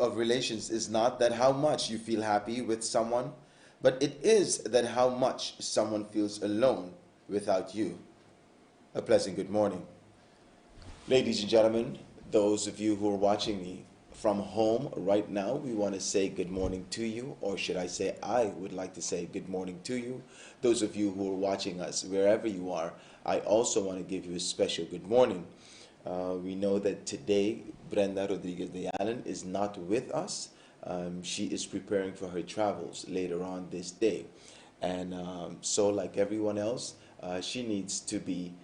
of relations is not that how much you feel happy with someone, but it is that how much someone feels alone without you. A pleasant good morning. Ladies and gentlemen, those of you who are watching me from home right now, we want to say good morning to you, or should I say, I would like to say good morning to you. Those of you who are watching us wherever you are, I also want to give you a special good morning. We know that today Brenda Rodriguez de Allen is not with us. She is preparing for her travels later on this day. And so like everyone else, she needs to be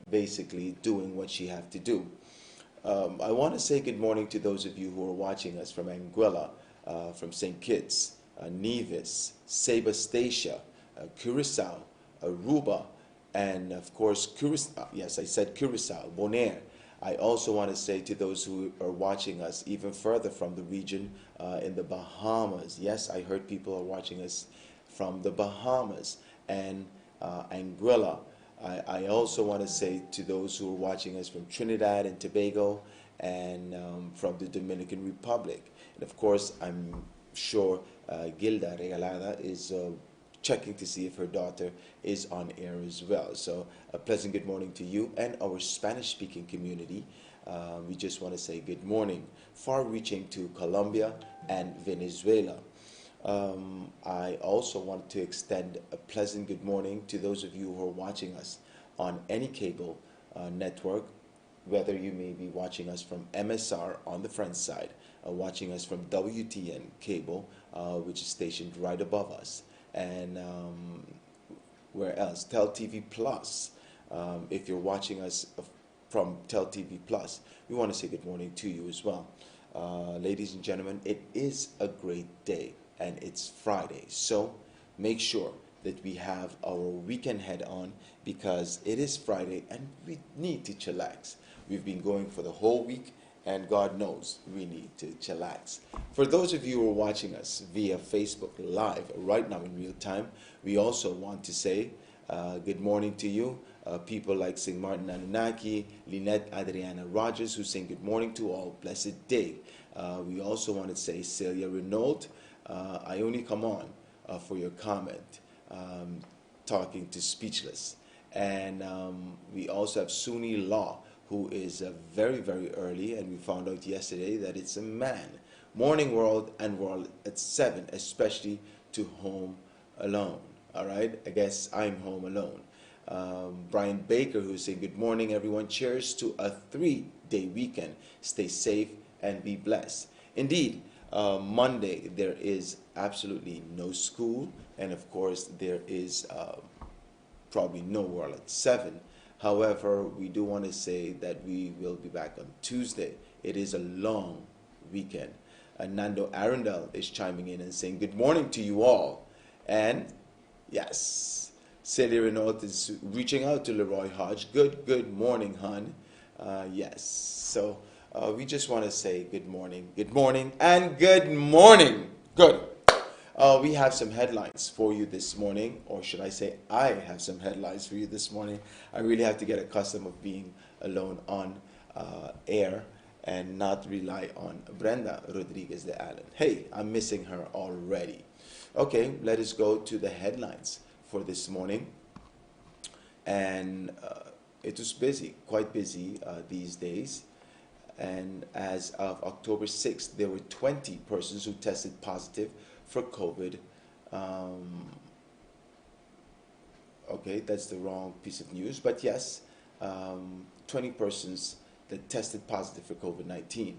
basically doing what she has to do. I want to say good morning to those of you who are watching us from Anguilla, from St. Kitts, Nevis, Sebastacia, Curacao, Aruba, and of course, Curacao. Yes, I said Curacao, Bonaire. I also want to say to those who are watching us even further from the region in the Bahamas. Yes, I heard people are watching us from the Bahamas and Anguilla. I also want to say to those who are watching us from Trinidad and Tobago and from the Dominican Republic. And of course, I'm sure Gilda Regalada is checking to see if her daughter is on air as well. So a pleasant good morning to you and our Spanish-speaking community. We just want to say good morning, far-reaching to Colombia and Venezuela. I also want to extend a pleasant good morning to those of you who are watching us on any cable network, whether you may be watching us from MSR on the front side, watching us from WTN cable, which is stationed right above us, and where else? Tel TV Plus. If you're watching us from Tel TV Plus, we want to say good morning to you as well. Ladies and gentlemen, it is a great day. And it's Friday, so make sure that we have our weekend head on because it is Friday and we need to chillax. We've been going for the whole week and God knows we need to chillax. For those of you who are watching us via Facebook Live right now in real time, we also want to say good morning to you. People like St. Martin Anunnaki, Lynette Adriana Rogers, who sing good morning to all, blessed day. We also want to say Celia Renault, I only come on for your comment, talking to Speechless. And we also have Suni Law, who is very, very early, and we found out yesterday that it's a man. Morning world and world at 7, especially to home alone. All right, I guess I'm home alone. Brian Baker, who's saying good morning, everyone. Cheers to a 3-day weekend. Stay safe and be blessed. Indeed, Monday there is absolutely no school, and of course there is probably no world at 7. However, we do want to say that we will be back on Tuesday. It is a long weekend. Nando Arundel is chiming in and saying good morning to you all. And yes, Celia Renault is reaching out to Leroy Hodge. Good morning, hon. Yes, so we just want to say good morning, and good morning. Good. We have some headlines for you this morning, or should I say I have some headlines for you this morning. I really have to get accustomed of being alone on air and not rely on Brenda Rodriguez de Allen. Hey, I'm missing her already. Okay, let us go to the headlines for this morning. And it was busy, quite busy these days. And as of October 6th, there were 20 persons who tested positive for COVID. Okay, that's the wrong piece of news, but yes, 20 persons that tested positive for COVID-19.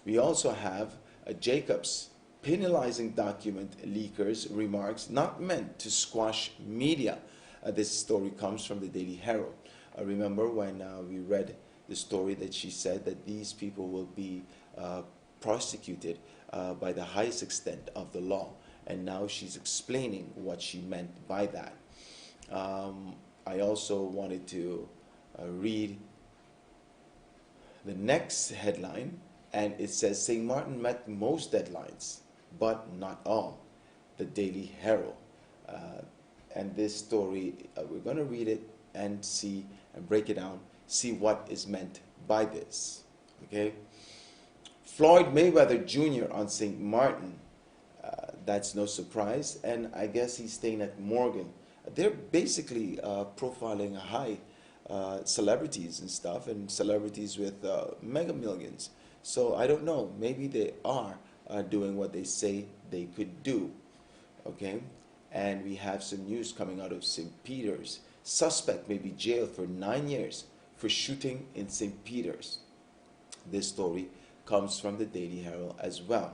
We also have Jacobs penalizing document leakers' remarks not meant to squash media. This story comes from the Daily Herald. Remember when we read the story that she said that these people will be prosecuted by the highest extent of the law, and now she's explaining what she meant by that. I also wanted to read the next headline, and it says St. Martin met most deadlines, but not all. The Daily Herald. And this story, we're going to read it and see and break it down, see what is meant by this. Okay? Floyd Mayweather Jr. on St. Martin. That's no surprise, and I guess he's staying at Morgan. They're basically profiling high celebrities and stuff, and celebrities with mega millions. So I don't know, maybe they are doing what they say they could do. Okay, and we have some news coming out of St. Peter's. Suspect may be jailed for 9 years for shooting in St. Peter's. This story comes from the Daily Herald as well.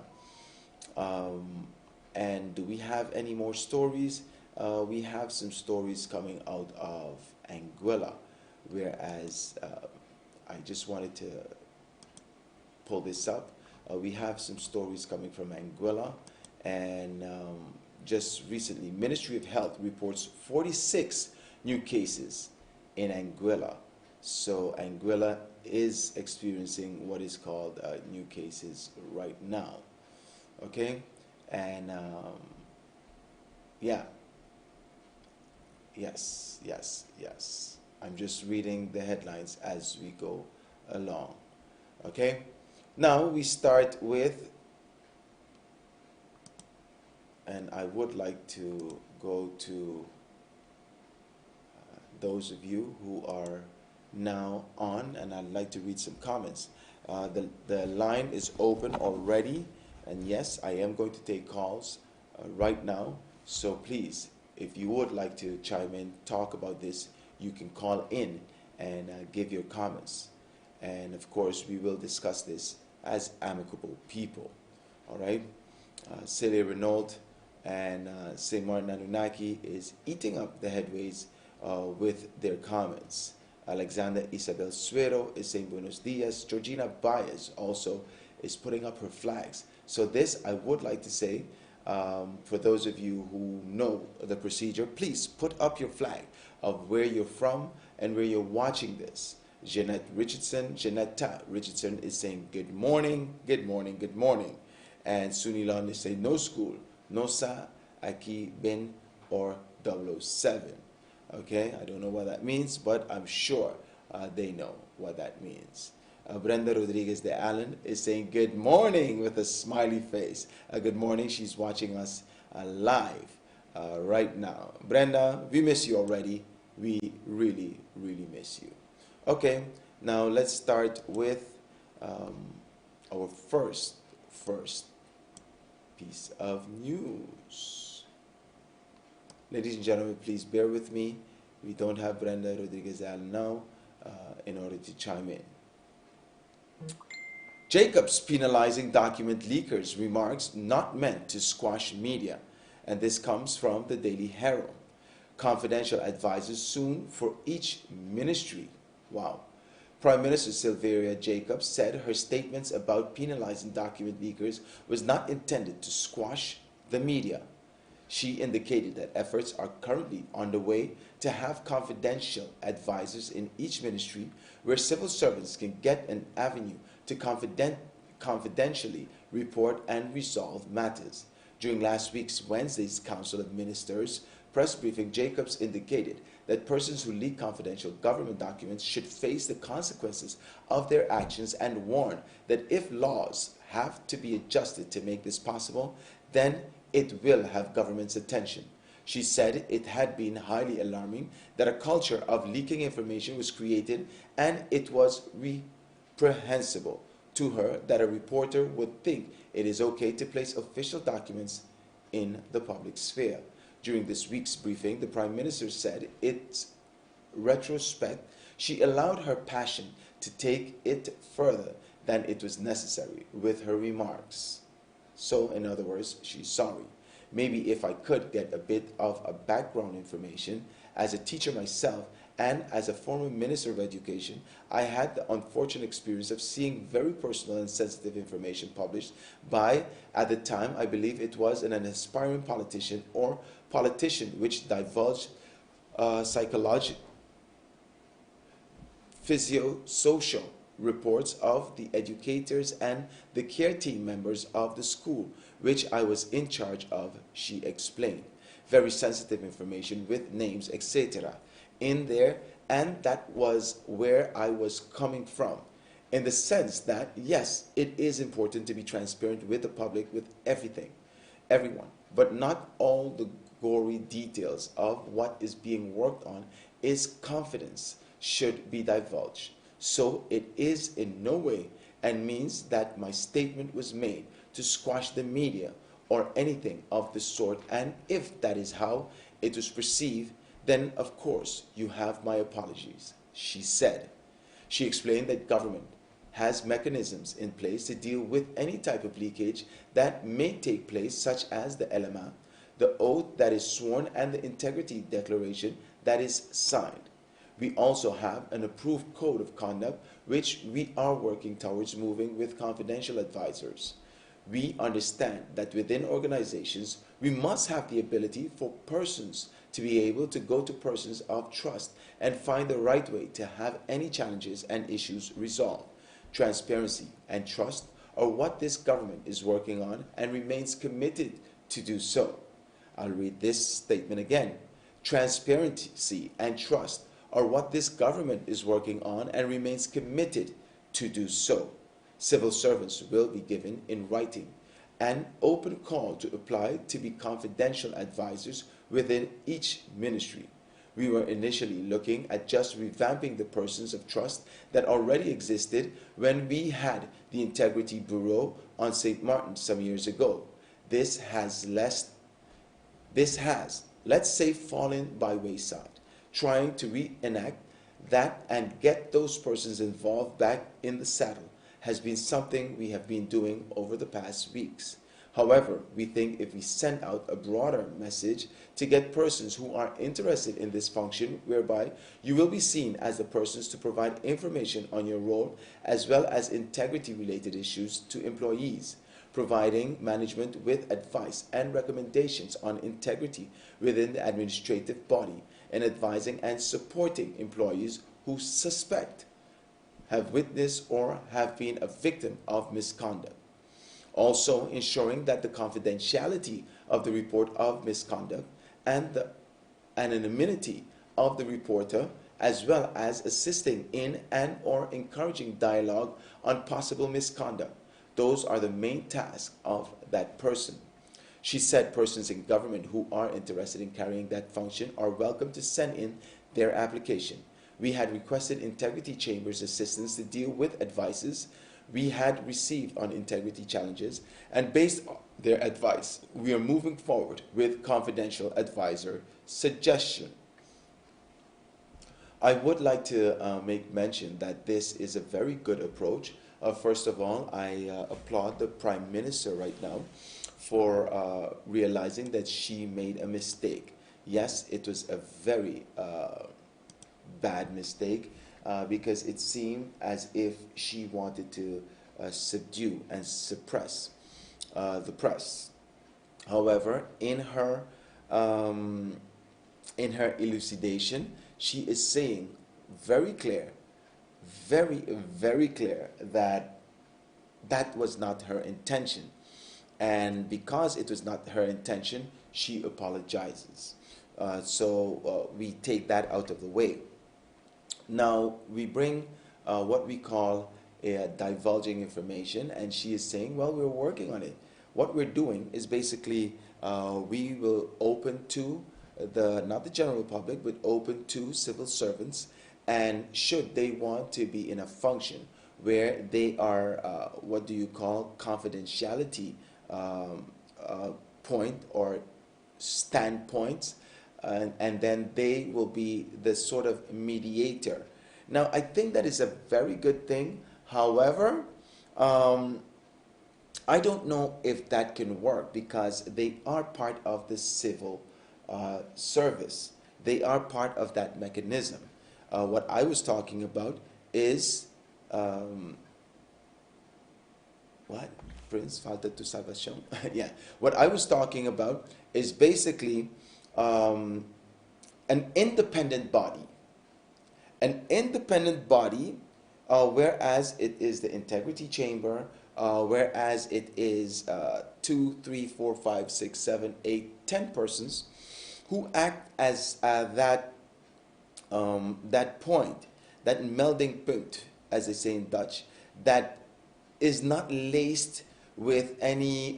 And do we have any more stories? We have some stories coming out of Anguilla, whereas I just wanted to pull this up. We have some stories coming from Anguilla, and just recently, Ministry of Health reports 46 new cases in Anguilla. So Anguilla is experiencing what is called new cases right now. Okay, and yeah, yes. I'm just reading the headlines as we go along. Okay, now we start with, and I would like to go to those of you who are now on, and I'd like to read some comments. The line is open already, and yes, I am going to take calls right now. So please, if you would like to chime in, talk about this, you can call in and give your comments. And of course, we will discuss this as amicable people. All right? Celia Renault and St. Martin Anunnaki is eating up the headways with their comments. Alexander Isabel Suero is saying buenos dias. Georgina Baez also is putting up her flags. So this, I would like to say, for those of you who know the procedure, please put up your flag of where you're from and where you're watching this. Jeanette Richardson is saying good morning, good morning, good morning. And Sunilon is saying no school, no sa, aquí, bin, or 007. Okay, I don't know what that means, but I'm sure they know what that means. Brenda Rodriguez de Allen is saying good morning with a smiley face. Good morning, she's watching us live right now. Brenda, we miss you already. We really, really miss you. Okay, now let's start with our first piece of news. Ladies and gentlemen, please bear with me. We don't have Brenda Rodriguez Allen now in order to chime in. Jacobs penalizing document leakers, remarks not meant to squash media. And this comes from the Daily Herald. Confidential advisors soon for each ministry. Wow. Prime Minister Sylvia Jacobs said her statements about penalizing document leakers was not intended to squash the media. She indicated that efforts are currently underway to have confidential advisors in each ministry where civil servants can get an avenue to confidentially report and resolve matters. During last week's Wednesday's Council of Ministers press briefing, Jacobs indicated that persons who leak confidential government documents should face the consequences of their actions and warned that if laws have to be adjusted to make this possible, then it will have government's attention. She said it had been highly alarming that a culture of leaking information was created, and it was reprehensible to her that a reporter would think it is okay to place official documents in the public sphere. During this week's briefing, the Prime Minister said its retrospect, she allowed her passion to take it further than it was necessary with her remarks. So, in other words, she's sorry. Maybe if I could get a bit of a background information, as a teacher myself and as a former Minister of Education, I had the unfortunate experience of seeing very personal and sensitive information published by, at the time, I believe it was an aspiring politician or politician which divulged psychological, physio-social reports of the educators and the care team members of the school, which I was in charge of, she explained. Very sensitive information with names, etc. in there, and that was where I was coming from. in the sense that, yes, it is important to be transparent with the public, with everything, everyone, but not all the gory details of what is being worked on is confidence should be divulged. So it is in no way and means that my statement was made to squash the media or anything of the sort, and if that is how it was perceived, then of course you have my apologies, she said. She explained that government has mechanisms in place to deal with any type of leakage that may take place, such as the LMA, the oath that is sworn, and the integrity declaration that is signed. We also have an approved code of conduct which we are working towards moving with confidential advisors. We understand that within organizations, we must have the ability for persons to be able to go to persons of trust and find the right way to have any challenges and issues resolved. Transparency and trust are what this government is working on and remains committed to do so. I'll read this statement again. Transparency and trust are what this government is working on and remains committed to do so. Civil servants will be given in writing an open call to apply to be confidential advisors within each ministry. We were initially looking at just revamping the persons of trust that already existed when we had the Integrity Bureau on St. Martin some years ago. This has, let's say, fallen by wayside. Trying to reenact that and get those persons involved back in the saddle has been something we have been doing over the past weeks. However, we think if we send out a broader message to get persons who are interested in this function, whereby you will be seen as the persons to provide information on your role as well as integrity-related issues to employees, providing management with advice and recommendations on integrity within the administrative body, and advising and supporting employees who suspect, have witnessed, or have been a victim of misconduct. Also ensuring that the confidentiality of the report of misconduct and the anonymity of the reporter, as well as assisting in and or encouraging dialogue on possible misconduct. Those are the main tasks of that person. She said persons in government who are interested in carrying that function are welcome to send in their application. We had requested Integrity Chamber's assistance to deal with advices we had received on integrity challenges, and based on their advice, we are moving forward with confidential advisor suggestion. I would like to make mention that this is a very good approach. First of all, I applaud the Prime Minister right now for realizing that she made a mistake. Yes, it was a very bad mistake because it seemed as if she wanted to subdue and suppress the press. However, in her elucidation, she is saying very clear, very clear that that was not her intention. And because it was not her intention, she apologizes. So we take that out of the way. Now we bring what we call divulging information, and she is saying, well, we're working on it. What we're doing is basically we will open to not the general public, but open to civil servants, and should they want to be in a function where they are what do you call confidentiality point or standpoints, and then they will be the sort of mediator. Now, I think that is a very good thing. However, I don't know if that can work because they are part of the civil service. They are part of that mechanism. What I was talking about is what? Prince, falta tu salvación. Yeah. What I was talking about is basically an independent body. An independent body, whereas it is the Integrity Chamber, whereas it is 2, 3, 4, 5, 6, 7, 8, 10 persons who act as that point, that melding punt, as they say in Dutch, that is not laced with any,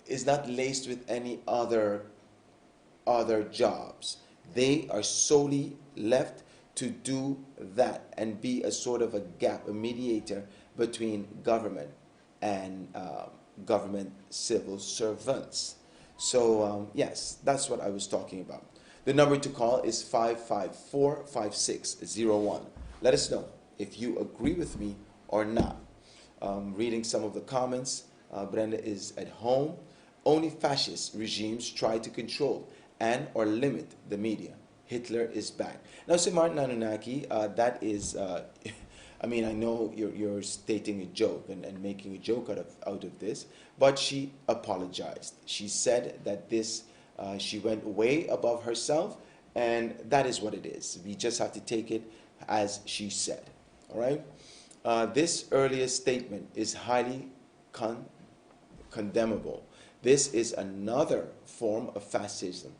is not laced with any other jobs. They are solely left to do that and be a sort of a gap, a mediator between government and government civil servants. So yes, that's what I was talking about. The number to call is 554-5601. Let us know if you agree with me or not. Reading some of the comments, Brenda is at home. Only fascist regimes try to control and or limit the media. Hitler is back. Now, Sir Martin Anunnaki, that is, I mean, I know you're stating a joke and making a joke out of this, but she apologized. She said that this, she went way above herself, and that is what it is. We just have to take it as she said, all right? This earlier statement is highly condemnable. This is another form of fascism.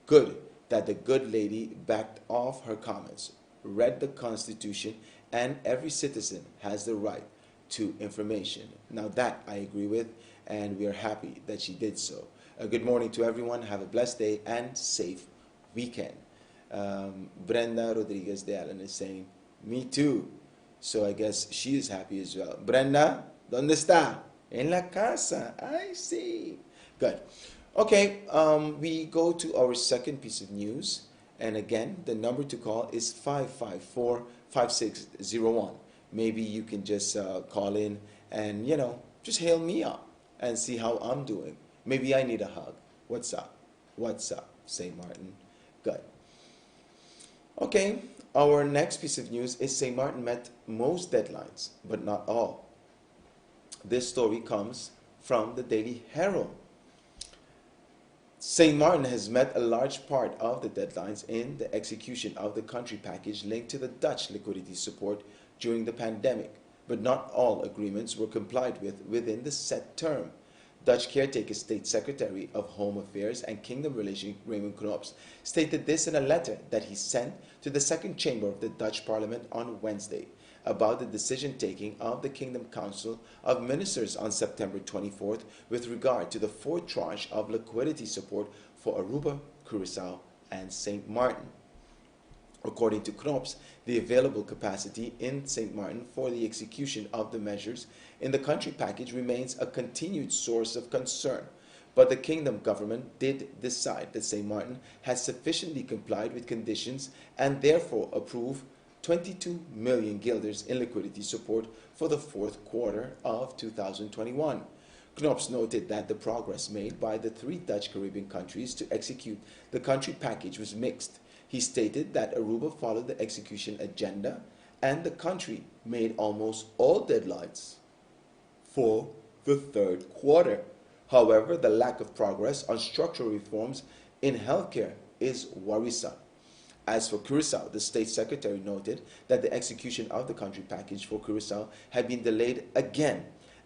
Good that the good lady backed off her comments, read the Constitution, and every citizen has the right to information. Now that I agree with, and we are happy that she did so. Good morning to everyone. Have a blessed day and safe weekend. Brenda Rodriguez de Allen is saying, me too. So I guess she is happy as well. Brenda, ¿dónde está? En la casa. I see. Good. Okay, we go to our second piece of news. And again, the number to call is 554-5601. Maybe you can just call in and, you know, just hail me up and see how I'm doing. Maybe I need a hug. What's up? What's up, St. Martin? Good. Okay, our next piece of news is St. Martin met most deadlines, but not all. This story comes from the Daily Herald. St. Martin has met a large part of the deadlines in the execution of the country package linked to the Dutch liquidity support during the pandemic, but not all agreements were complied with within the set term. Dutch caretaker State Secretary of Home Affairs and Kingdom Relations Raymond Knops stated this in a letter that he sent to the second chamber of the Dutch Parliament on Wednesday about the decision-taking of the Kingdom Council of Ministers on September 24th with regard to the fourth tranche of liquidity support for Aruba, Curaçao, and St. Martin. According to Knops, the available capacity in St. Martin for the execution of the measures in the country package remains a continued source of concern, but the Kingdom government did decide that St. Martin has sufficiently complied with conditions and therefore approved 22 million guilders in liquidity support for the fourth quarter of 2021. Knops noted that the progress made by the three Dutch Caribbean countries to execute the country package was mixed. He stated that Aruba followed the execution agenda and the country made almost all deadlines for the third quarter. However, the lack of progress on structural reforms in healthcare is worrisome. As for Curaçao, the State Secretary noted that the execution of the country package for Curaçao had been delayed again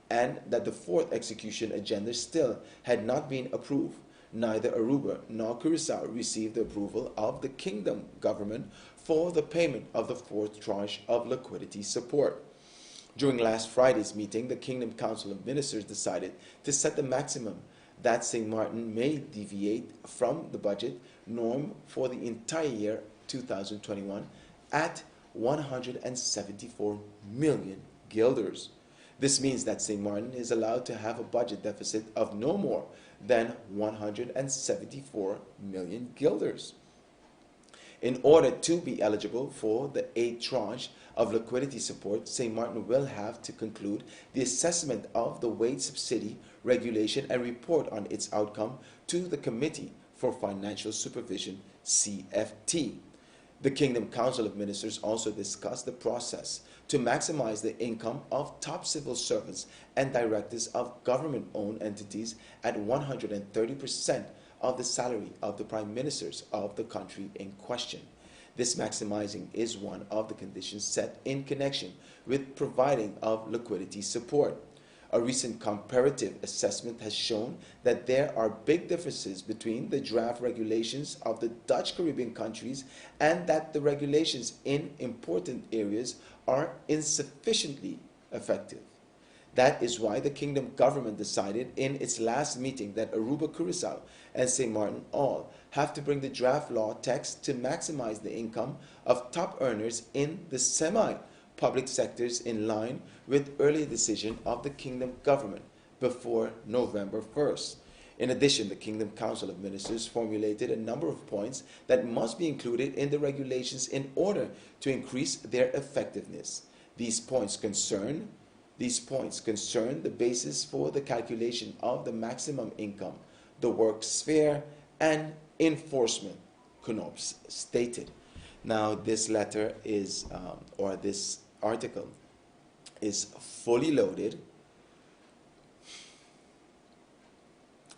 and that the fourth execution agenda still had not been approved. Neither Aruba nor Curaçao received the approval of the Kingdom government for the payment of the fourth tranche of liquidity support. During last Friday's meeting, the Kingdom Council of Ministers decided to set the maximum that St. Martin may deviate from the budget norm for the entire year 2021 at 174 million guilders. This means that St. Martin is allowed to have a budget deficit of no more than 174 million guilders. In order to be eligible for the 8th tranche of liquidity support, St. Martin will have to conclude the assessment of the wage subsidy regulation and report on its outcome to the Committee for Financial Supervision, CFT. The Kingdom Council of Ministers also discussed the process to maximize the income of top civil servants and directors of government-owned entities at 130% of the salary of the prime ministers of the country in question. This maximizing is one of the conditions set in connection with providing of liquidity support. A recent comparative assessment has shown that there are big differences between the draft regulations of the Dutch Caribbean countries and that the regulations in important areas are insufficiently effective. That is why the Kingdom government decided in its last meeting that Aruba, Curacao, and St. Martin all have to bring the draft law text to maximize the income of top earners in the semi-public sectors in line with earlier decision of the Kingdom government before November 1st. In addition, the Kingdom Council of Ministers formulated a number of points that must be included in the regulations in order to increase their effectiveness. These points concern the basis for the calculation of the maximum income, the work sphere, and enforcement, Knops stated. Now, this letter is, or this article is fully loaded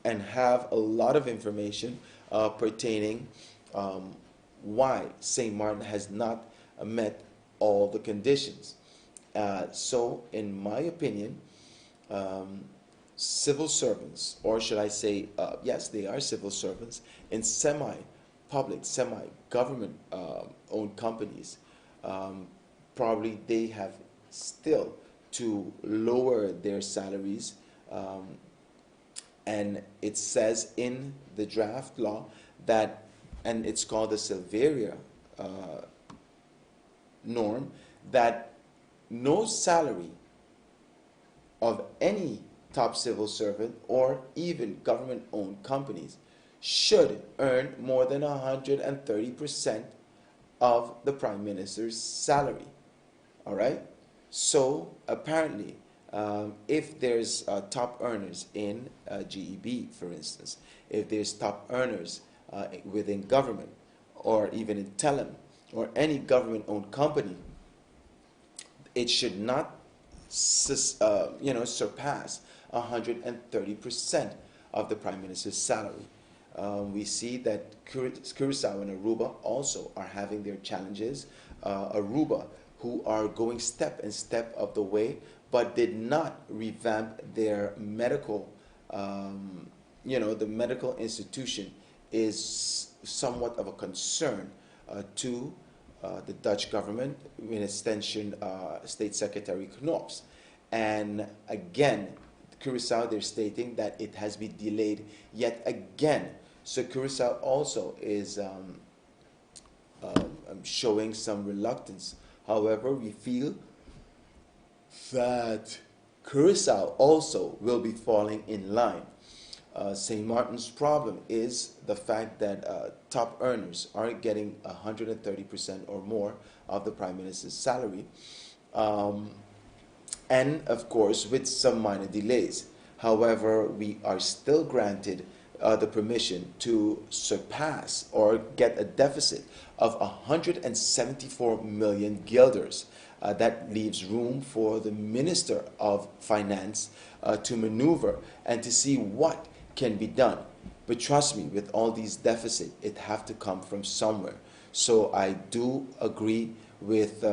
and have a lot of information pertaining why St. Martin has not met all the conditions. So, in my opinion, civil servants, or should I say, yes, they are civil servants in semi-public, semi-government owned companies, probably they have still to lower their salaries. And it says in the draft law that, and it's called the Silveria norm, that no salary of any top civil servant or even government-owned companies should earn more than 130% of the Prime Minister's salary. All right? So apparently, if there's top earners in GEB, for instance, if there's top earners within government or even in Telem or any government-owned company, it should not surpass 130% of the Prime Minister's salary. We see that Curacao and Aruba also are having their challenges. Aruba, who are going step of the way, but did not revamp their medical, the medical institution is somewhat of a concern to the Dutch government, in extension State Secretary Knops. And again, Curacao, they're stating that it has been delayed yet again. So Curacao also is showing some reluctance. However, we feel that Curacao also will be falling in line. St. Martin's problem is the fact that top earners are getting 130% or more of the Prime Minister's salary, and of course with some minor delays. However, we are still granted the permission to surpass or get a deficit of 174 million guilders. That leaves room for the Minister of Finance to maneuver and to see what can be done. But trust me, with all these deficits, it have to come from somewhere. So I do agree with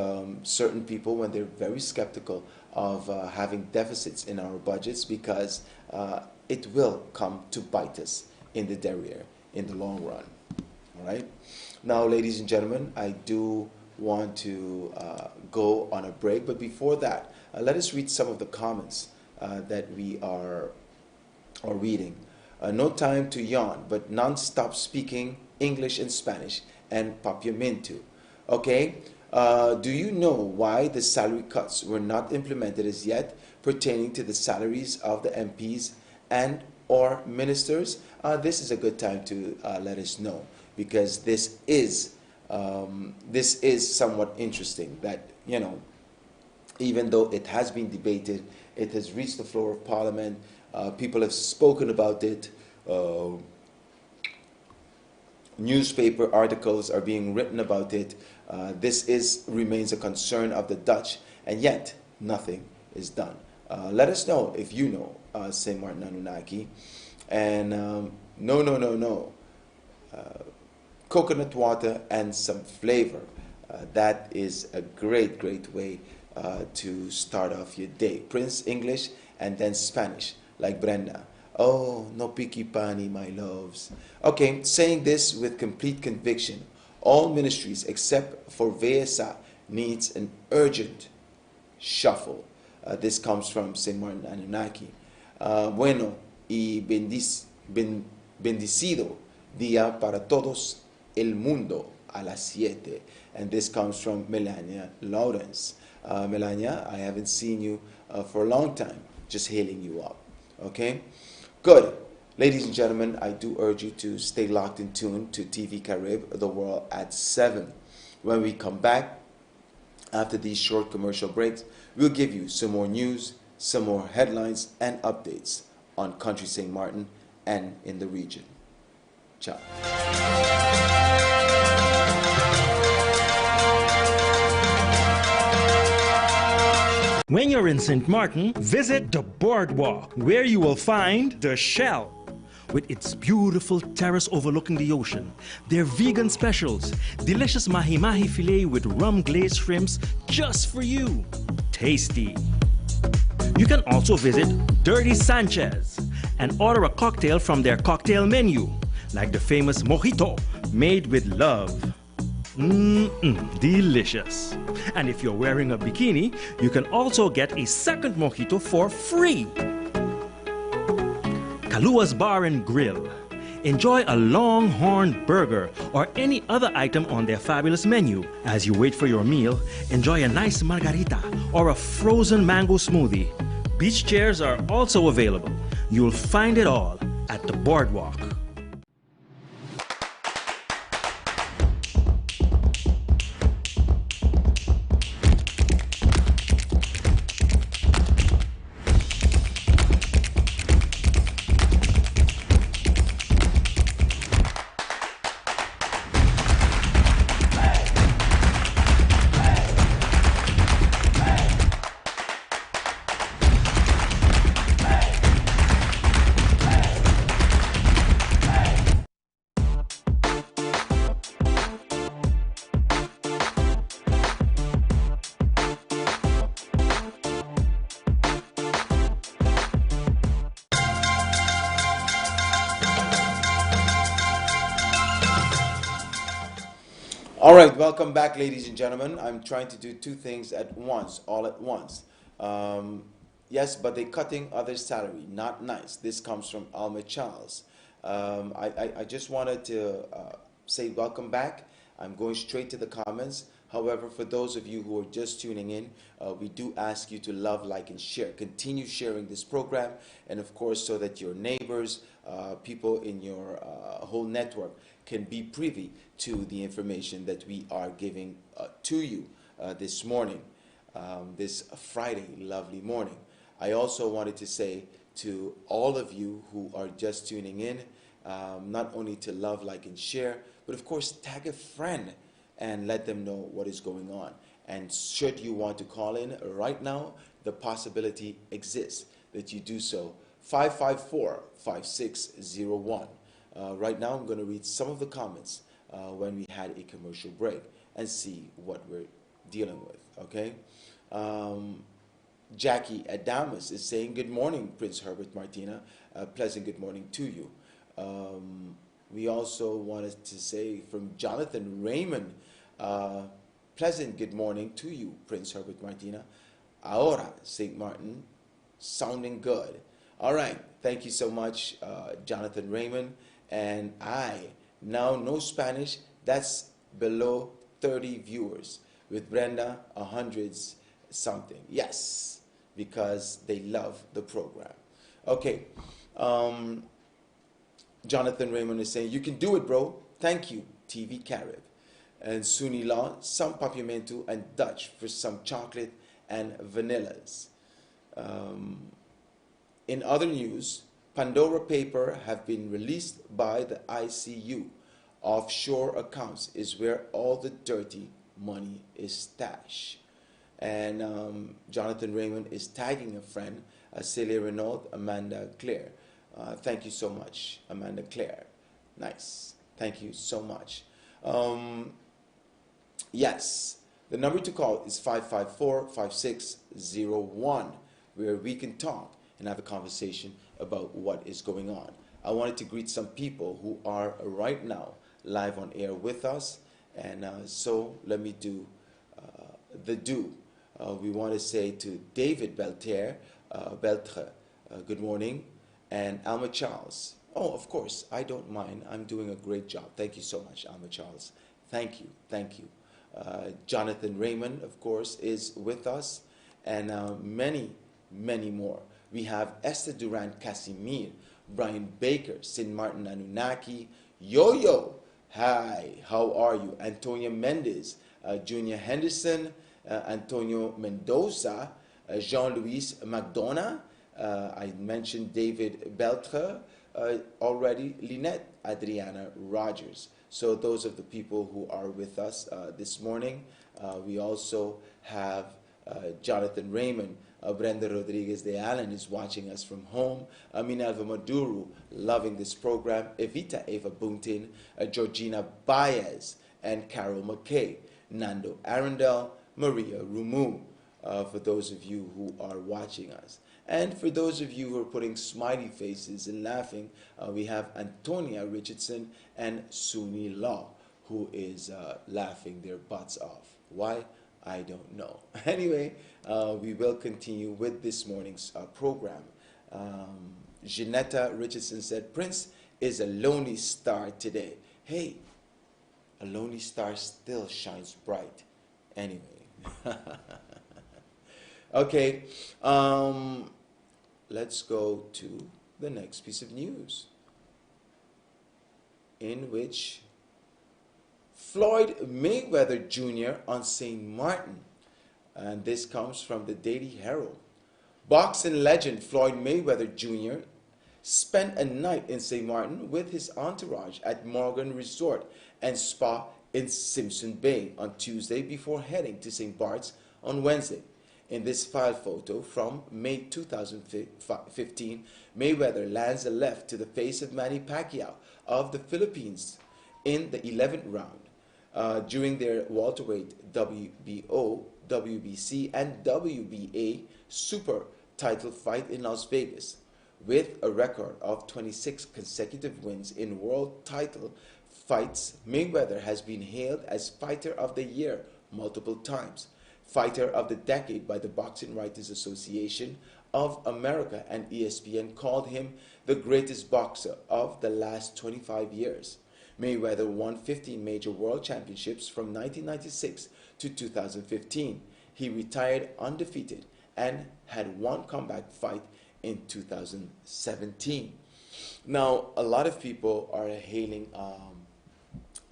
certain people when they're very skeptical of having deficits in our budgets, because it will come to bite us in the derriere in the long run. All right. Now, ladies and gentlemen, I do want to go on a break, but before that, let us read some of the comments that we are reading. No time to yawn, but non-stop speaking English and Spanish and papiamento. Okay, do you know why the salary cuts were not implemented as yet pertaining to the salaries of the MPs and or ministers? This is a good time to let us know, because this is somewhat interesting that, even though it has been debated, it has reached the floor of Parliament, people have spoken about it, newspaper articles are being written about it. This remains a concern of the Dutch, and yet nothing is done. Let us know if you know St. Martin Anunnaki. And no. Coconut water and some flavor. That is a great way to start off your day. Prince English and then Spanish, like Brenda. Oh, no picky pani, my loves. Okay, saying this with complete conviction. All ministries except for VSA needs an urgent shuffle. This comes from St. Martin Anunnaki. Bueno y bendecido día para todos el mundo a las 7. And this comes from Melania Lawrence. Melania, I haven't seen you for a long time. Just hailing you up. Okay? Good. Ladies and gentlemen, I do urge you to stay locked in tune to TV Carib, The World at 7. When we come back, after these short commercial breaks, we'll give you some more news, some more headlines and updates on Country St. Martin and in the region. Ciao. When you're in St. Martin, visit the Boardwalk, where you will find the Shell. With its beautiful terrace overlooking the ocean, their vegan specials, delicious mahi-mahi filet with rum-glazed shrimps just for you. Tasty. You can also visit Dirty Sanchez and order a cocktail from their cocktail menu, like the famous mojito made with love. Delicious. And if you're wearing a bikini, you can also get a second mojito for free. Kalua's Bar and Grill. Enjoy a Longhorn burger or any other item on their fabulous menu. As you wait for your meal, enjoy a nice margarita or a frozen mango smoothie. Beach chairs are also available. You'll find it all at the Boardwalk. All right, welcome back, ladies and gentlemen. I'm trying to do two things at once, all at once. Yes, but they're cutting others' salary. Not nice. This comes from Alma Charles. I just wanted to say welcome back. I'm going straight to the comments. However, for those of you who are just tuning in, we do ask you to love, like, and share. Continue sharing this program, and of course, so that your neighbors, people in your whole network can be privy to the information that we are giving to you this morning, this Friday, lovely morning. I also wanted to say to all of you who are just tuning in, not only to love, like, and share, but of course, tag a friend and let them know what is going on. And should you want to call in right now, the possibility exists that you do so. 554-5601. Right now, I'm going to read some of the comments when we had a commercial break and see what we're dealing with, okay? Jackie Adamus is saying, good morning, Prince Herbert Martina. Pleasant good morning to you. We also wanted to say from Jonathan Raymond, pleasant good morning to you, Prince Herbert Martina. Ahora, St. Martin, sounding good. All right, thank you so much, Jonathan Raymond. And I now know Spanish, that's below 30 viewers. With Brenda, 100 something. Yes, because they love the program. Okay, Jonathan Raymond is saying, you can do it, bro. Thank you, TV Carib. And Suni Law, some papiamento and Dutch for some chocolate and vanillas. In other news, Pandora paper have been released by the ICU. Offshore accounts is where all the dirty money is stashed. And Jonathan Raymond is tagging a friend, Celia Renaud, Amanda Claire. Thank you so much, Amanda Claire. Nice. Thank you so much. Yes, the number to call is 554-5601, where we can talk and have a conversation about what is going on. I wanted to greet some people who are right now live on air with us, and so let me do the do. We want to say to David Beltre, good morning, and Alma Charles. Oh, of course, I don't mind. I'm doing a great job. Thank you so much, Alma Charles. Thank you, thank you. Jonathan Raymond, of course, is with us, and many, many more. We have Esther Durant Casimir, Brian Baker, St. Martin Anunnaki, Yo-Yo, hi, how are you? Antonia Mendez, Junior Henderson, Antonio Mendoza, Jean-Louis McDonough, I mentioned David Beltre already, Lynette Adriana Rogers. So those are the people who are with us this morning. We also have Jonathan Raymond, Brenda Rodriguez de Allen is watching us from home, Minalva Maduro, loving this program, Evita Eva Buntin, Georgina Baez, and Carol McKay, Nando Arundel, Maria Rumu, for those of you who are watching us. And for those of you who are putting smiley faces and laughing, we have Antonia Richardson and Suni Law, who is laughing their butts off. Why? I don't know. Anyway, we will continue with this morning's program. Jeanetta Richardson said, Prince is a lonely star today. Hey, a lonely star still shines bright. Anyway. Okay, let's go to the next piece of news, in which Floyd Mayweather Jr. on St. Martin, and this comes from the Daily Herald. Boxing legend Floyd Mayweather Jr. spent a night in St. Martin with his entourage at Morgan Resort and Spa in Simpson Bay on Tuesday before heading to St. Bart's on Wednesday. In this file photo from May 2015, Mayweather lands a left to the face of Manny Pacquiao of the Philippines in the 11th round. During their welterweight WBO, WBC, and WBA super title fight in Las Vegas. With a record of 26 consecutive wins in world title fights, Mayweather has been hailed as Fighter of the Year multiple times, Fighter of the Decade by the Boxing Writers Association of America, and ESPN called him the greatest boxer of the last 25 years. Mayweather won 15 major world championships from 1996 to 2015. He retired undefeated and had one comeback fight in 2017. Now, a lot of people are hailing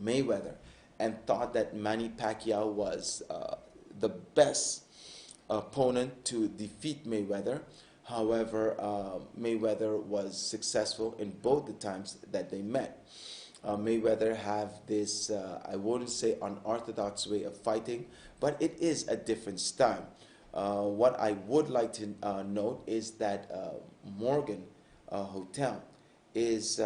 Mayweather and thought that Manny Pacquiao was the best opponent to defeat Mayweather. However, Mayweather was successful in both the times that they met. Mayweather have this, I wouldn't say unorthodox way of fighting, but it is a different style. What I would like to note is that Morgan Hotel is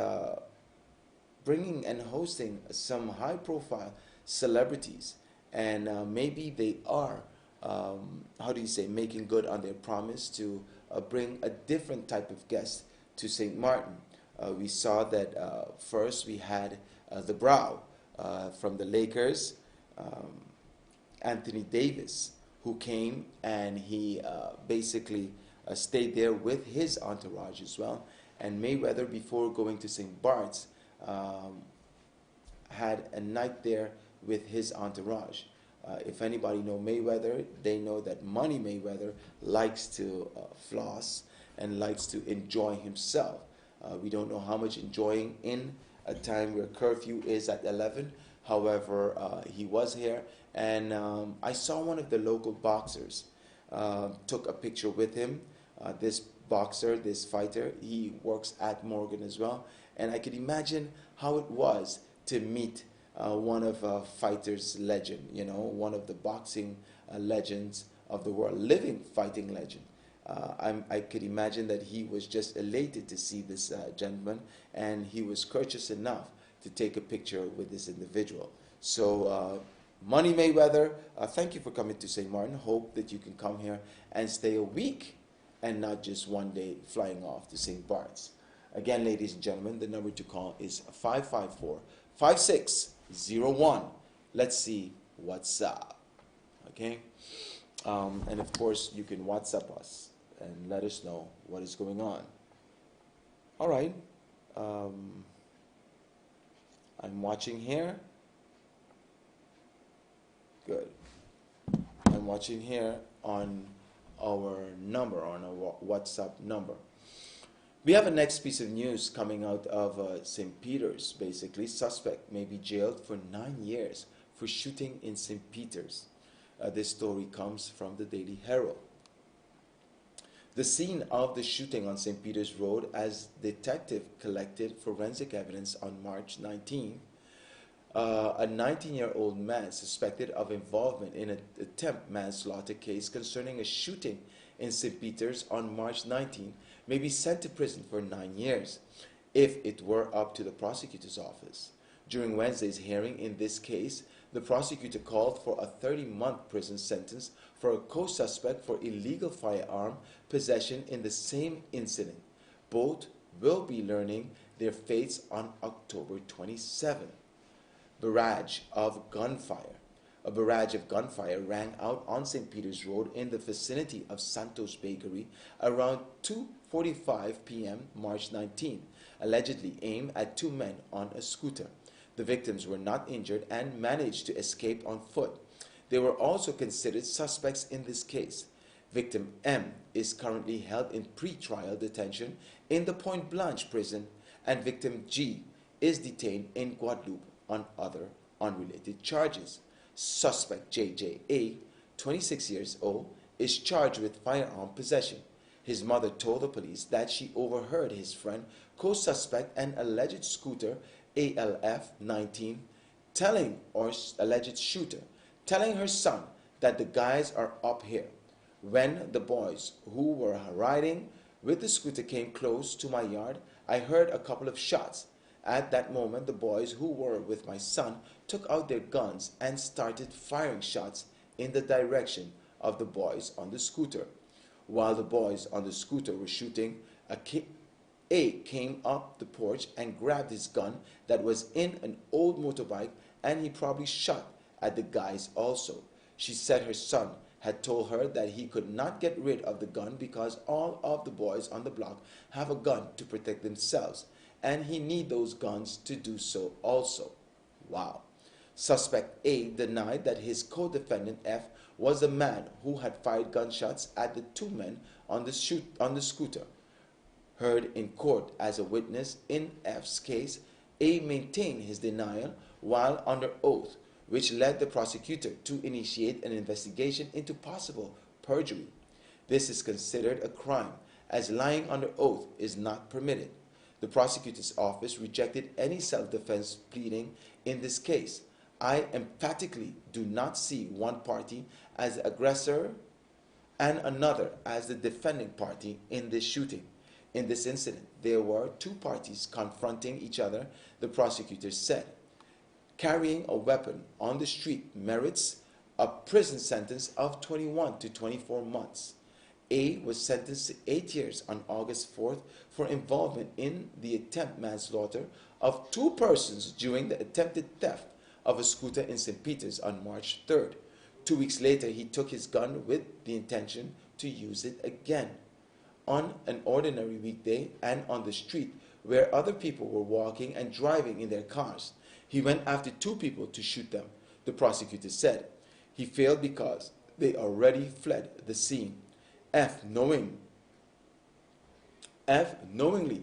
bringing and hosting some high-profile celebrities, and maybe they are, how do you say, making good on their promise to bring a different type of guest to St. Martin. We saw that first we had the Brow from the Lakers, Anthony Davis, who came and he basically stayed there with his entourage as well. And Mayweather, before going to St. Bart's, had a night there with his entourage. If anybody know Mayweather, they know that Money Mayweather likes to floss and likes to enjoy himself. We don't know how much enjoying in a time where curfew is at 11. However, he was here, and I saw one of the local boxers took a picture with him. This boxer, this fighter, he works at Morgan as well, and I could imagine how it was to meet one of a fighter's legend, you know, one of the boxing legends of the world, living fighting legend. I could imagine that he was just elated to see this gentleman, and he was courteous enough to take a picture with this individual. So, Money Mayweather, thank you for coming to St. Martin. Hope that you can come here and stay a week and not just one day flying off to St. Bart's. Again, ladies and gentlemen, the number to call is 554-5601. Let's see what's up. Okay? And of course, you can WhatsApp us and let us know what is going on. All right. I'm watching here. Good. I'm watching here on our number, on our WhatsApp number. We have a next piece of news coming out of St. Peter's. Basically, suspect may be jailed for 9 years for shooting in St. Peter's. This story comes from the Daily Herald. The scene of the shooting on St. Peter's Road, as detective collected forensic evidence on March 19, a 19-year-old man suspected of involvement in an attempt manslaughter case concerning a shooting in St. Peter's on March 19 may be sent to prison for 9 years if it were up to the prosecutor's office. During Wednesday's hearing in this case, the prosecutor called for a 30-month prison sentence for a co-suspect for illegal firearm possession in the same incident. Both will be learning their fates on October 27. Barrage of gunfire. A barrage of gunfire rang out on St. Peter's Road in the vicinity of Santos Bakery around 2:45 p.m. March 19, allegedly aimed at two men on a scooter. The victims were not injured and managed to escape on foot. They were also considered suspects in this case. Victim M is currently held in pre-trial detention in the Point Blanche prison, and victim G is detained in Guadeloupe on other unrelated charges. Suspect JJA, 26 years old, is charged with firearm possession. His mother told the police that she overheard his friend, co-suspect and alleged scooter ALF 19, alleged shooter, telling her son that the guys are up here. When the boys who were riding with the scooter came close to my yard, I heard a couple of shots. At that moment, the boys who were with my son took out their guns and started firing shots in the direction of the boys on the scooter. While the boys on the scooter were shooting, A came up the porch and grabbed his gun that was in an old motorbike, and he probably shot at the guys also. She said her son had told her that he could not get rid of the gun because all of the boys on the block have a gun to protect themselves, and he need those guns to do so also. Wow. Suspect A denied that his co-defendant F was the man who had fired gunshots at the two men on the scooter. Heard in court as a witness in F's case, A maintained his denial while under oath, which led the prosecutor to initiate an investigation into possible perjury. This is considered a crime, as lying under oath is not permitted. The prosecutor's office rejected any self-defense pleading in this case. I emphatically do not see one party as the aggressor and another as the defending party in this shooting. In this incident, there were two parties confronting each other, the prosecutor said. Carrying a weapon on the street merits a prison sentence of 21 to 24 months. A was sentenced to 8 years on August 4th for involvement in the attempt manslaughter of two persons during the attempted theft of a scooter in St. Peter's on March 3rd. 2 weeks later, he took his gun with the intention to use it again. On an ordinary weekday and on the street where other people were walking and driving in their cars, he went after two people to shoot them, the prosecutor said. He failed because they already fled the scene. F knowingly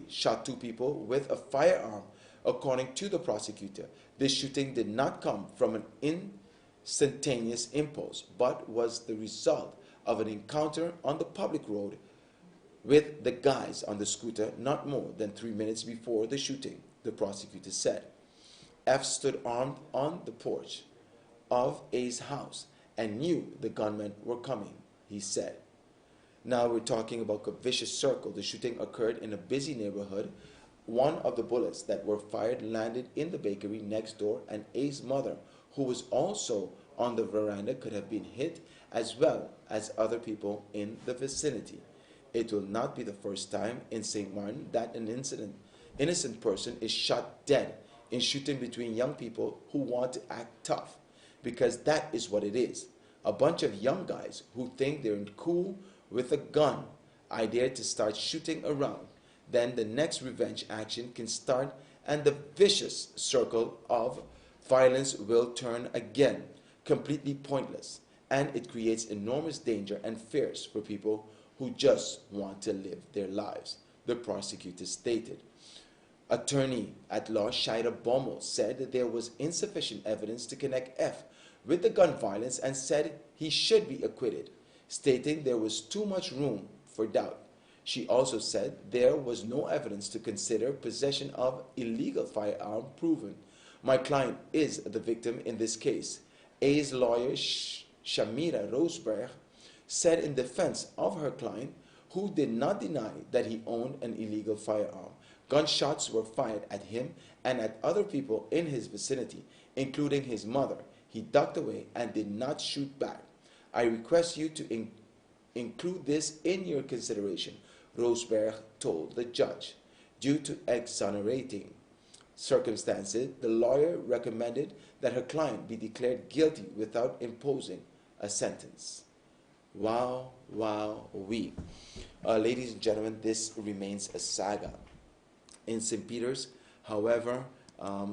shot two people with a firearm, according to the prosecutor. This shooting did not come from an instantaneous impulse, but was the result of an encounter on the public road with the guys on the scooter not more than 3 minutes before the shooting, the prosecutor said. F stood armed on the porch of A's house and knew the gunmen were coming, he said. Now we're talking about a vicious circle. The shooting occurred in a busy neighborhood. One of the bullets that were fired landed in the bakery next door, and A's mother, who was also on the veranda, could have been hit, as well as other people in the vicinity. It will not be the first time in St. Martin that an innocent person is shot dead in shooting between young people who want to act tough, because that is what it is. A bunch of young guys who think they're cool with a gun. I dare to start shooting around. Then the next revenge action can start, and the vicious circle of violence will turn again, completely pointless. And it creates enormous danger and fears for people who just want to live their lives, the prosecutor stated. Attorney at law Shaira Bommel said that there was insufficient evidence to connect F with the gun violence and said he should be acquitted, stating there was too much room for doubt. She also said there was no evidence to consider possession of illegal firearm proven. My client is the victim in this case. A's lawyer Shamira Roseberg said in defense of her client, who did not deny that he owned an illegal firearm. Gunshots were fired at him and at other people in his vicinity, including his mother. He ducked away and did not shoot back. I request you to include this in your consideration, Roseberg told the judge. Due to exonerating circumstances, the lawyer recommended that her client be declared guilty without imposing a sentence. Wow, wow, we. Ladies and gentlemen, this remains a saga. In St. Peter's, however,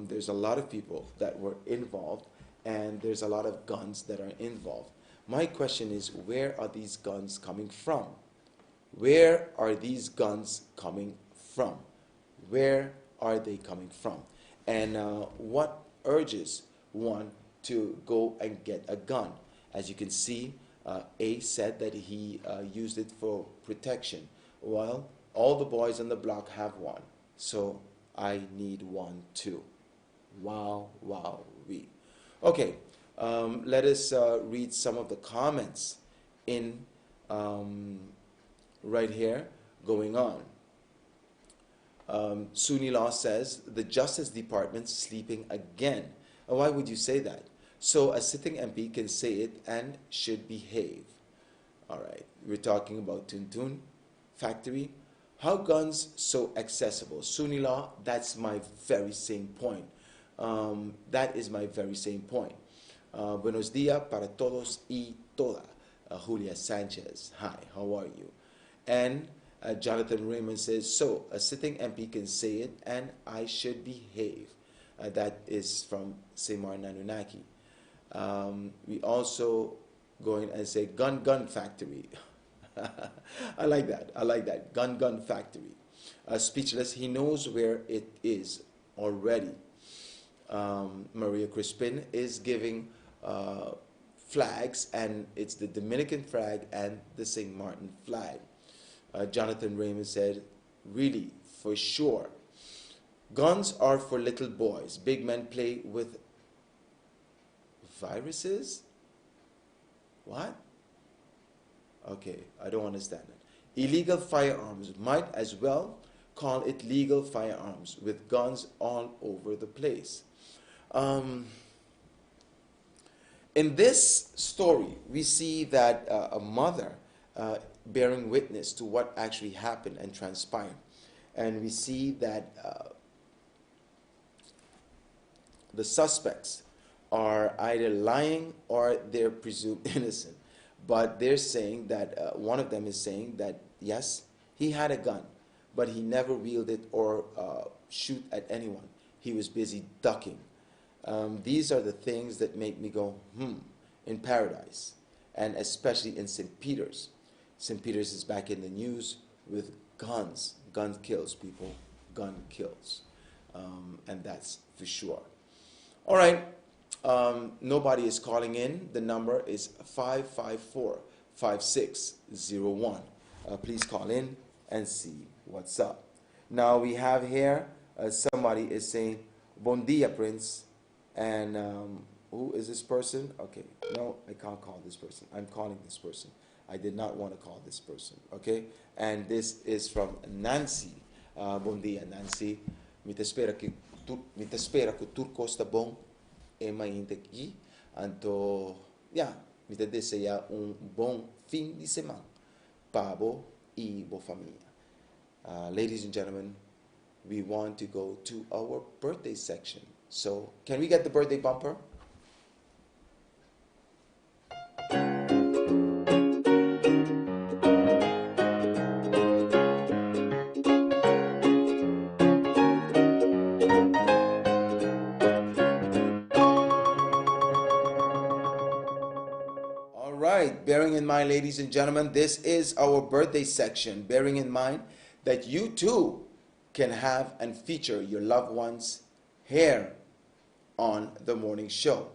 there's a lot of people that were involved, and there's a lot of guns that are involved. My question is, where are these guns coming from? Where are these guns coming from? Where are they coming from? And what urges one to go and get a gun? As you can see, A said that he used it for protection. Well, all the boys on the block have one, so I need one too. Wow, wow, we. Okay, let us read some of the comments in right here going on. Sunni Law says, the Justice Department sleeping again. Why would you say that? So a sitting MP can say it and should behave. All right, we're talking about Tuntun Factory. How guns so accessible? Sunni Law, that's my very same point. That is my very same point. Buenos días para todos y toda. Julia Sanchez, hi, how are you? And Jonathan Raymond says, so a sitting MP can say it and I should behave. That is from Seymour Nanunaki. We also go in and say gun factory. I like that, gun factory. Speechless, he knows where it is already. Maria Crispin is giving flags, and it's the Dominican flag and the St. Martin flag. Jonathan Raymond said, really, for sure. Guns are for little boys. Big men play with viruses? What? Okay, I don't understand it. Illegal firearms, might as well call it legal firearms, with guns all over the place. In this story, we see that a mother bearing witness to what actually happened and transpired. And we see that the suspects are either lying or they're presumed innocent. But they're saying that, one of them is saying that, yes, he had a gun, but he never wielded it or shoot at anyone. He was busy ducking. These are the things that make me go, in paradise, and especially in St. Peter's. St. Peter's is back in the news with guns. Gun kills, people. Gun kills. And that's for sure. All right. Nobody is calling in. The number is 554-5601. Please call in and see what's up. Now we have here, somebody is saying, Bon dia, Prince. And who is this person? Okay, no, I can't call this person. I'm calling this person. I did not want to call this person, okay? And this is from Nancy. Bon dia, Nancy. Mi te spera que tu costa bom e mainda aqui. Anto, yeah, mi te deseja bom fim de semana. Pabo y Bofamia. Ladies and gentlemen, we want to go to our birthday section. So, can we get the birthday bumper? All right, bearing in mind, ladies and gentlemen, this is our birthday section. Bearing in mind that you too can have and feature your loved ones here on the morning show.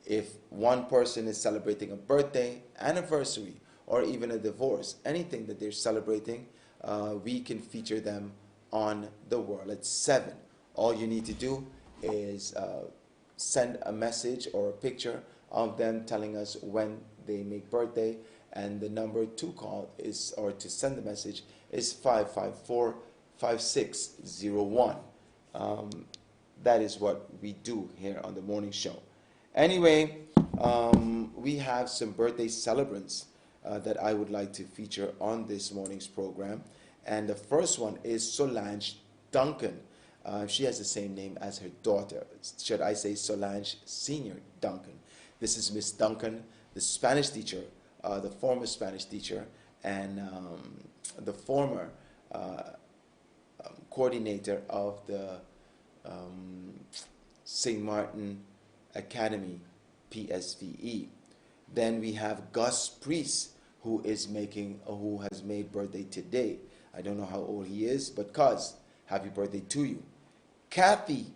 If one person is celebrating a birthday, anniversary, or even a divorce, anything that they're celebrating, we can feature them on the World at 7. All you need to do is send a message or a picture of them telling us when they make birthday, and the number to call is, or to send the message, is 554-5601. That is what we do here on the morning show. Anyway, we have some birthday celebrants that I would like to feature on this morning's program. And the first one is Solange Duncan. She has the same name as her daughter. Should I say Solange Senior Duncan? This is Miss Duncan, the Spanish teacher, the former Spanish teacher, and the former coordinator of the St. Martin Academy, PSVE. Then we have Gus Priest, who has made birthday today. I don't know how old he is, but Cuz, happy birthday to you. Kathy,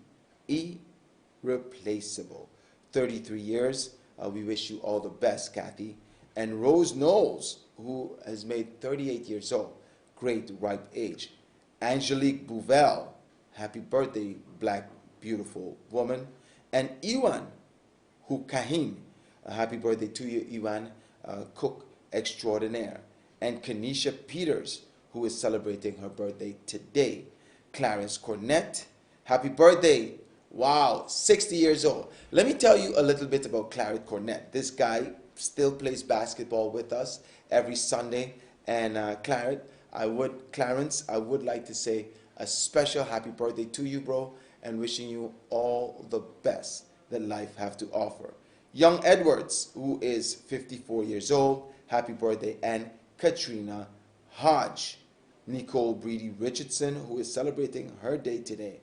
irreplaceable, 33 years. We wish you all the best, Kathy. And Rose Knowles, who has made 38 years old, great ripe age. Angelique Bouvel, happy birthday, black beautiful woman. And Iwan Hukahin, happy birthday to you, Iwan, cook extraordinaire. And Kenesha Peters, who is celebrating her birthday today. Clarence Cornett, happy birthday. Wow, 60 years old. Let me tell you a little bit about Clarence Cornett. This guy still plays basketball with us every Sunday. And Clarence, I would like to say a special happy birthday to you, bro, and wishing you all the best that life have to offer. Young Edwards, who is 54 years old, happy birthday. And Katrina Hodge. Nicole Breedy Richardson, who is celebrating her day today.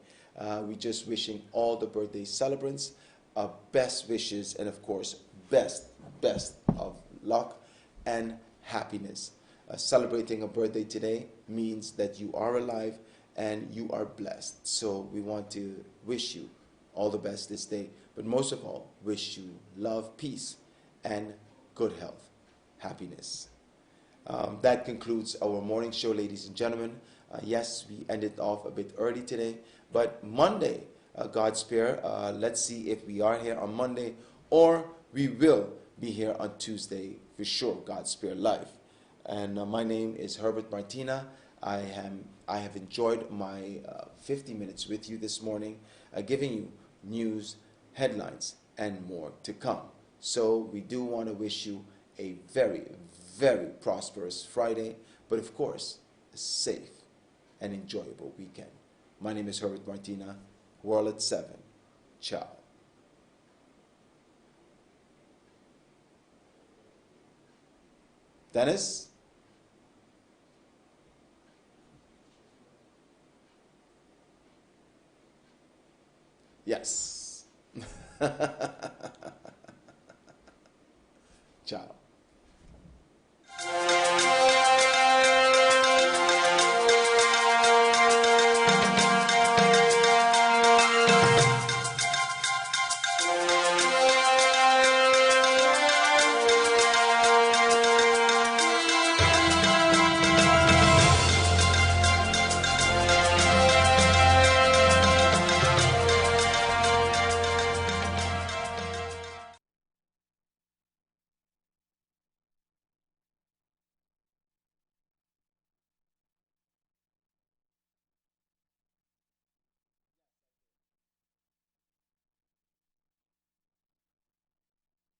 We just wishing all the birthday celebrants best wishes, and of course, best of luck and happiness. Celebrating a birthday today means that you are alive and you are blessed. So we want to wish you all the best this day, but most of all, wish you love, peace, and good health, happiness. That concludes our morning show, ladies and gentlemen. Yes, we ended off a bit early today, but Monday, God spare, let's see if we are here on Monday, or we will be here on Tuesday for sure, God spare life. And my name is Herbert Martina. I have enjoyed my 50 minutes with you this morning, giving you news, headlines, and more to come. So we do want to wish you a very, very prosperous Friday, but of course, a safe and enjoyable weekend. My name is Herbert Martina. World at 7. Ciao. Dennis? Yes. Ciao.